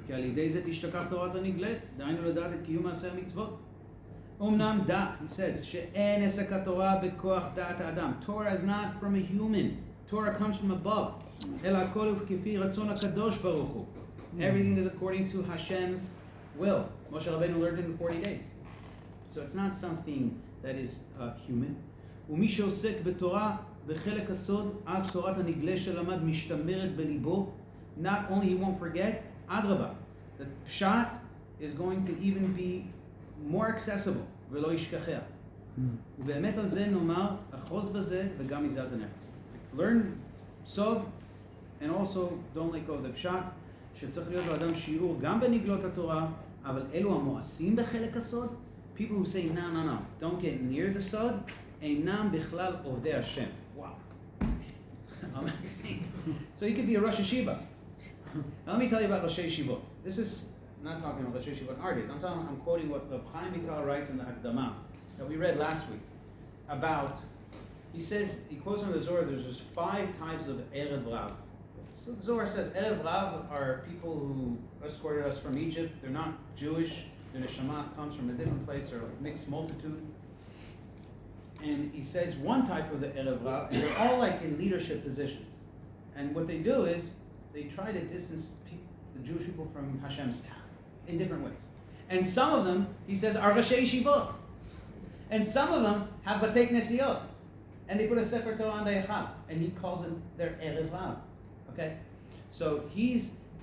כי על ידי זה תשתכח תורת הנגלית, דהיינו לדעת את קיום מעשי המצוות. אומנם דע, he says, שאין עסק התורה בכוח דעת האדם. Torah is not from a human. Torah comes from above. אלא הכל הוא כפי רצון הקדוש ברוך הוא. Everything is according to Hashem's will. Moshe Rabbeinu learned it in 40 days. So it's not something that is human. ומי שעוסק בתורה בחלק הסוד, אז תורת הנגלה שלמד משתמרת בליבו. Not only he won't forget, Adrabah, the pshat is going to even be more accessible, ולא ישכחיה. ובאמת על זה נאמר, אחוז בזה וגם מזה אל תנח. Learn sod, and also don't let go of the pshat, שצריך להיות לאדם שיעור גם בנגלות התורה, אבל אלו המואסים בחלק הסוד, people who say, no, don't get near the sod, אינם בכלל עובדי השם. Wow. So you could be a Rosh Hashiva. Now let me tell you about Rosh Yeshivot. This is not talking about Rosh Yeshivot in our days. I'm quoting what Rav Chaim Karo writes in the Hakdama that we read last week about. He says, he quotes from the Zohar, there's just 5 types of Erev Rav. So the Zohar says Erev Rav are people who escorted us from Egypt. They're not Jewish. Their neshama comes from a different place. They're a mixed multitude. And he says one type of the Erev Rav, and they're all like in leadership positions. And what they do is they try to distance the Jewish people from Hashem's path in different ways. And some of them, he says, are Roshei Yeshivot. And some of them have Batei Knesiot. And they put a Sefer Torah on the Echad. And he calls them their Erev Rav. Okay? So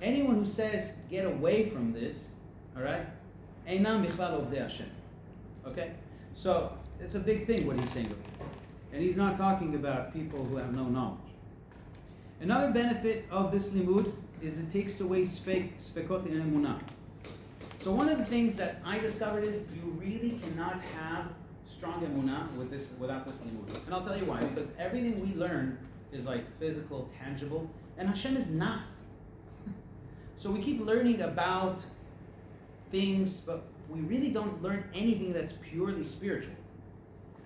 anyone who says, get away from this, all right? Einam Bichlal Ovdei Hashem. Okay? So it's a big thing what he's saying over here. And he's not talking about people who have no knowledge. Another benefit of this limud is it takes away spekot and emunah. So one of the things that I discovered is you really cannot have strong emunah without this limud. And I'll tell you why. Because everything we learn is like physical, tangible, and Hashem is not. So we keep learning about things, but we really don't learn anything that's purely spiritual.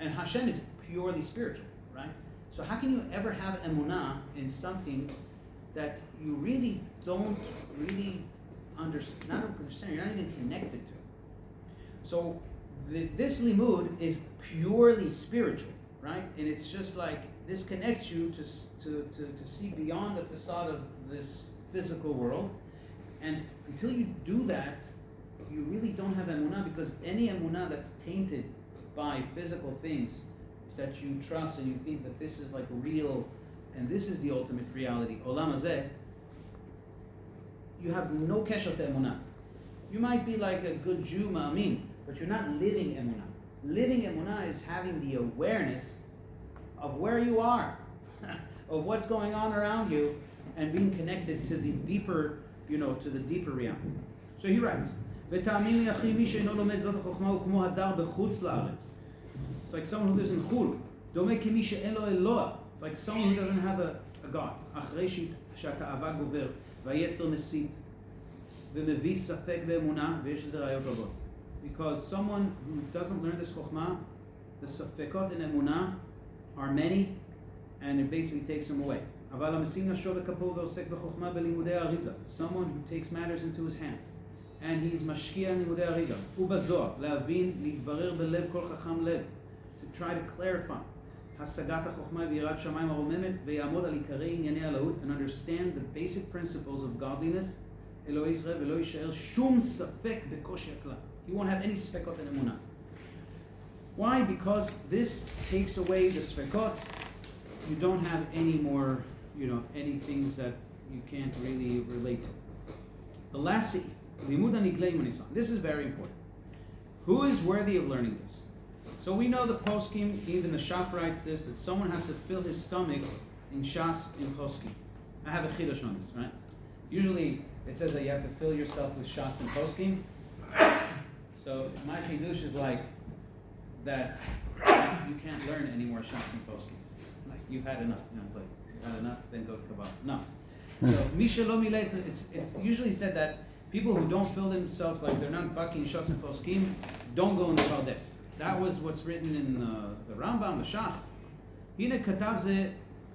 And Hashem is purely spiritual, right? So how can you ever have emunah in something that you really don't really understand, you're not even connected to? So this limud is purely spiritual, right? And it's just like, this connects you to see beyond the facade of this physical world. And until you do that, you really don't have emunah, because any emunah that's tainted by physical things that you trust and you think that this is like real and this is the ultimate reality, olam hazeh, you have no kesher to emunah. You might be like a good Jew, ma'amin, but you're not living emunah. Living emunah is having the awareness of where you are, of what's going on around you, and being connected to the deeper, to the deeper reality. So he writes, "V'ta'amin li achi mi she'eino lomed zot ha'chokhmah hu kmo hadar b'chutz la'aretz." It's like someone who lives in Chul. Domeh k'mi she'en lo Eloah. It's like someone who doesn't have a God. Achrei שהתאווה גובר והיצר מסית ומביא ספק באמונה, ויש לזה ראיות רבות. Because someone who doesn't learn this chokhmah, the safekot in emunah are many, and it basically takes him away. אבל המשים נפשו בכפו ועוסק בחוכמה בלימודי האריזה. Someone who takes matters into his hands, and he's משקיע לימודי האריזה. ובזוהר, להבין, להתברר בלב כל חכם לב, to try to clarify. השגת החוכמה ויראת שמיים הרוממת, ויעמוד על עיקרי ענייני אלוהות, and understand the basic principles of godliness, אלוהי ישראל, ולא יישאר שום ספק בקושי הכלל. You won't have any sfekot in emunah. Why? Because this takes away the sfekot. You don't have any more, any things that you can't really relate to. The last seif, limud haniglei manisan. This is very important. Who is worthy of learning this? So we know the poskim, even the shop writes this, that someone has to fill his stomach in shas in poskim. I have a chidush on this, right? Usually it says that you have to fill yourself with shas in poskim. So my chidush is like that you can't learn any more shas in poskim. Like you've had enough. It's like you've had enough, then go to kabbalah. No. So mishalo mileh. It's usually said that people who don't fill themselves, like they're not bucking shas in poskim, don't go in the pardes. That was what's written in the Rambam, the Shach. הנה כתב זה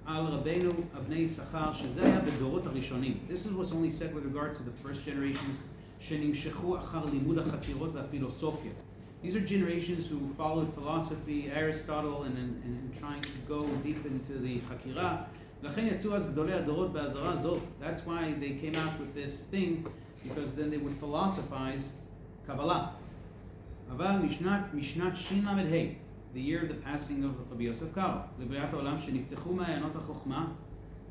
על רבנו אבני יששכר, שזה היה בדורות הראשונים. This is what's only said with regard to the first generations, שנמשכו אחר לימוד החקירות והפילוסופיה. These are generations who followed philosophy, Aristotle, and trying to go deep into the חקירה. לכן יצאו אז גדולי הדורות באזהרה זאת. That's why they came out with this thing, because then they would philosophize kabbalah. אבל משנת ש"ל"ה, the year of the passing of Rav Yosef Karo, לבריאת העולם, שנפתחו מעיינות החוכמה,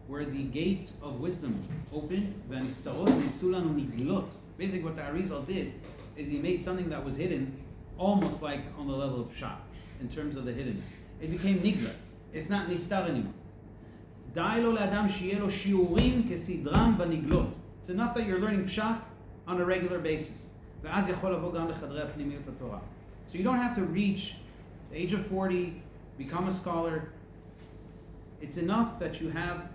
where the gates of wisdom opened, והנסתרות ניסו לנו נגלות. Basically what the Ariz did is he made something that was hidden almost like on the level of pshat, in terms of the hiddenness. It became nigla. It's not nistar anymore. די לו לאדם שיהיה לו שיעורים כסדרם בנגלות. It's enough that you're learning pshat on a regular basis. ואז יכול לבוא גם לחדרי הפנימיות התורה. So you don't have to reach the age of 40, become a scholar. It's enough that you have,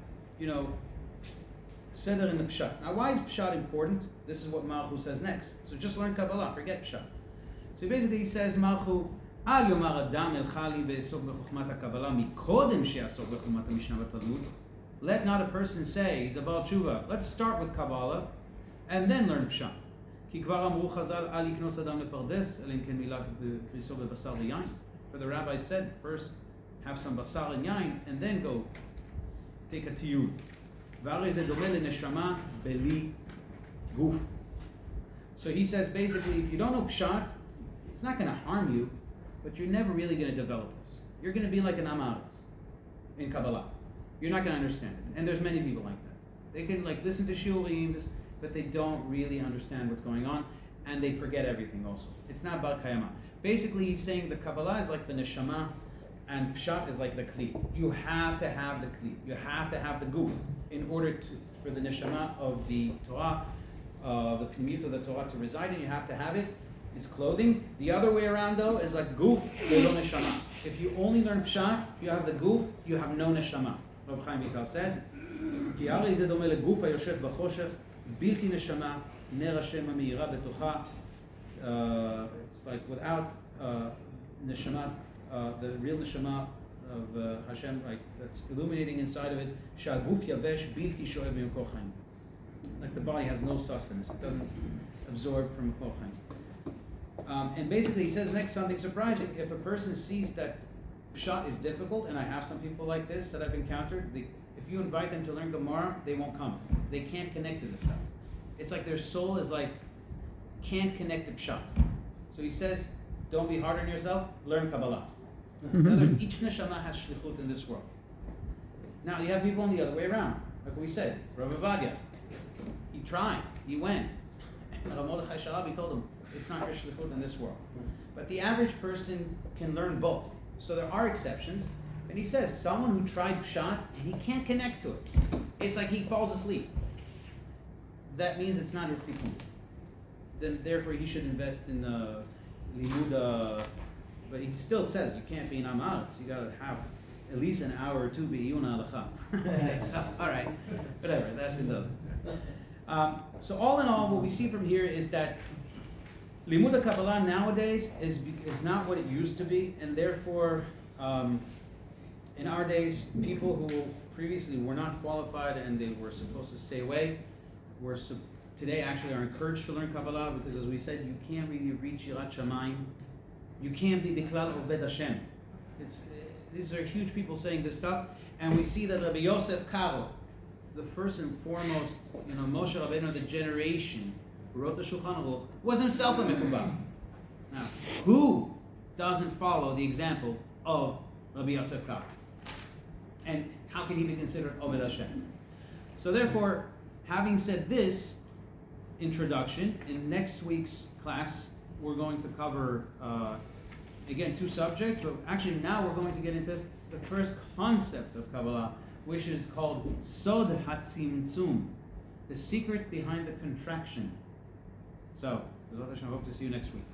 seder in the pshat. Now why is pshat important? This is what Malchu says next. So just learn kabbalah, forget pshat. So basically he says, Malchu, אל יאמר אדם אלכה לי ואעסוק בחוכמת הקבלה מקודם שיעסוק בחוכמת המשנה והתלמוד. Let not a person say, he's a Baal Tshuva, let's start with Kabbalah and then learn pshat. כי כבר אמרו חז"ל, אל יקנוס אדם לפרדס, אלא אם כן מילא בקריסו בבשר ויין. For the rabbi said, first have some basar and yain, and then go take a tiyud. והרי זה דומה לנשמה בלי גוף. So he says basically, if you don't know pshat, it's not going to harm you, but you're never really going to develop this. You're going to be like an Ariz in Kabbalah. You're not going to understand it. And there's many people like that. They can listen to shiurim, but they don't really understand what's going on, and they forget everything also. It's not bar kayama. Basically, he's saying the Kabbalah is like the neshama, and pshat is like the kli. You have to have the kli. You have to have the guf in order for the neshama of the Torah, the pnimiyut of the Torah to reside in. You have to have it. It's clothing. The other way around, though, is like guf velo neshama. If you only learn pshat, you have the guf, you have no neshama. Rav Chaim Vital says, כי הרי זה דומה לגוף היושב בחושך, בלתי נשמה, נר השם המאירה בתוכה. It's like without neshama, the real neshama of Hashem, like that's illuminating inside of it. שהגוף יבש בלתי שואב ממקור חיים. Like the body has no sustenance; it doesn't absorb from מקור חיים. And basically, he says next something surprising. If a person sees that pshat is difficult, and I have some people like this that I've encountered, if you invite them to learn Gemara, they won't come. They can't connect to this stuff. It's like their soul is like, can't connect to Pshat. So he says, don't be hard on yourself, learn Kabbalah. In other words, each neshama has shlichut in this world. Now you have people on the other way around. Like we said, Rav Avadia, he tried, he went. And Rav Mordechai Shalabi told him, it's not your shlichut in this world. But the average person can learn both. So there are exceptions. And he says, someone who tried Pshat and he can't connect to it. It's like he falls asleep. That means it's not his tikkun. Then therefore he should invest in limud. But he still says you can't be an amal. So you got to have at least an hour or two be'iyun halacha. So, all right, whatever. That's in those. So all in all, what we see from here is that limud Kabbalah nowadays is not what it used to be, and therefore, in our days, people who previously were not qualified and they were supposed to stay away, today actually are encouraged to learn Kabbalah, because as we said, you can't really reach Yirat Shamayim. You can't be Biklal Obed Hashem. These are huge people saying this stuff, and we see that Rav Yosef Karo, the first and foremost, Moshe Rabbeinu, the generation who wrote the Shulchan Aruch, was himself a Mekubal. Now, who doesn't follow the example of Rav Yosef Karo? And how can he be considered Obed Hashem? So therefore, having said this introduction, in next week's class, we're going to cover, again, two subjects, but actually now we're going to get into the first concept of Kabbalah, which is called Sod HaTzimtzum, the secret behind the contraction. So, Bezrat Hashem, I hope to see you next week.